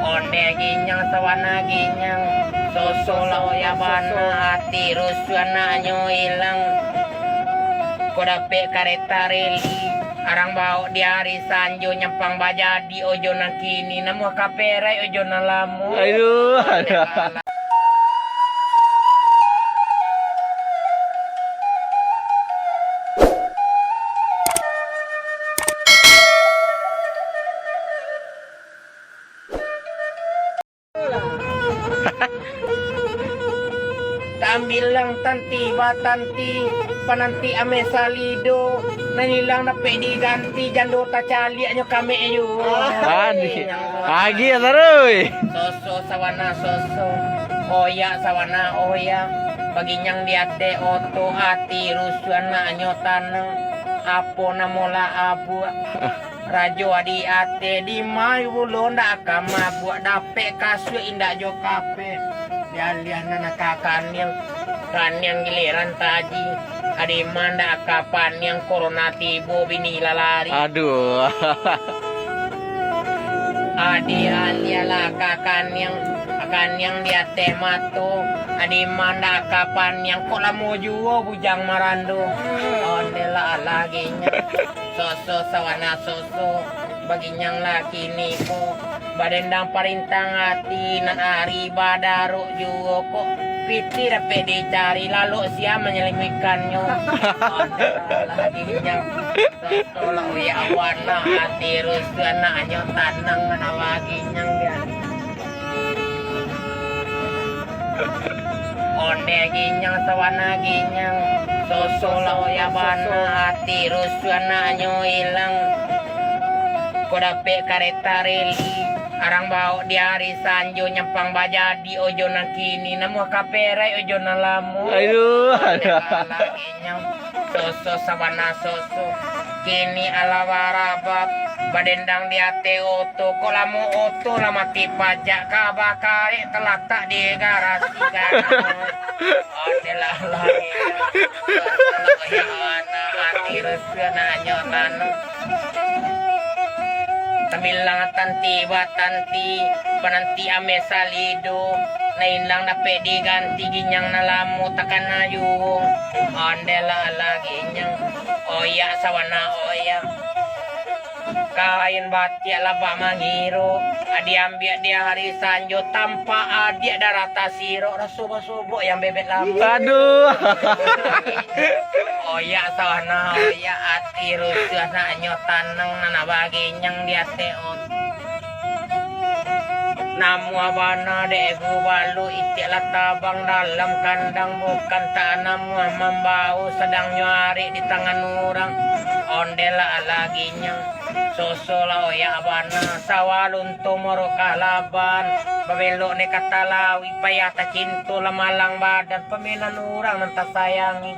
Onde ginyang sawana ginyang sosolo ya bana hati ruswana nyo ilang kodape kareta reli arang bau di hari sanjo nyampang bajadi ojo na kini namu kaperai ojo na lamu. Aduh. Bilang tanti batanti pananti ame salido nanilang na pedi ganti jando ta cali anyo kame ayo Agi ataroy. soso sawana soso oya sawana oya baginyang diate oto ati rusuana anyo tanang apo namola abu rajo adi ate di mai wulo ndak kama buat dape kasu indak jo kape lian na kakanyang kanyang giliran taji adi manda kapan yang corona tibo binila lari Aduh. adi aliala kakanyang dia temato adi manda kapan yang kola mojuo bujang marando ondela laginya soso sawana soso baginyang laki niko badendang parintang hati nan ari badaro juga kok piti dapat dicari lalu siapa menyelimikannya laginya tolong ya warna hati rusana anyo tanang mana laginya dia onde ginyang sawana ginyang sosolo ya bana hati rusana anyo ilang kodape kareta reli arang bau di hari sanjo nyampang bajadi ojo na kini namu kaperai ojo na lamu. Aduh. Laginya soso sabana soso kini ala warabab badendang di ate oto kolamu oto lama pajak kabakare terletak di garasi garasi adalah lagi hati resana nyotan Tamilang tanti batanti pananti ame salido nailang na pedi ganti ginyang nalamu takan ayung andela lagi nyang oya sawana oya kain batia laba mangiro adi ambil dia hari sanjo tanpa adi ada rata siro rasubo-subo yang bebek lamu Aduh. oya sawana oya ati rusana nyotanang nana baginyang dia teot namu abana degu balu istilah tabang dalam kandang bukan tanamu membau sedang nyari di tangan orang ondela laginya sosola oya abana sawalun tumoro kalaban babelo ne katalawi payata cintu lamalang badan peminan orang nanti sayangi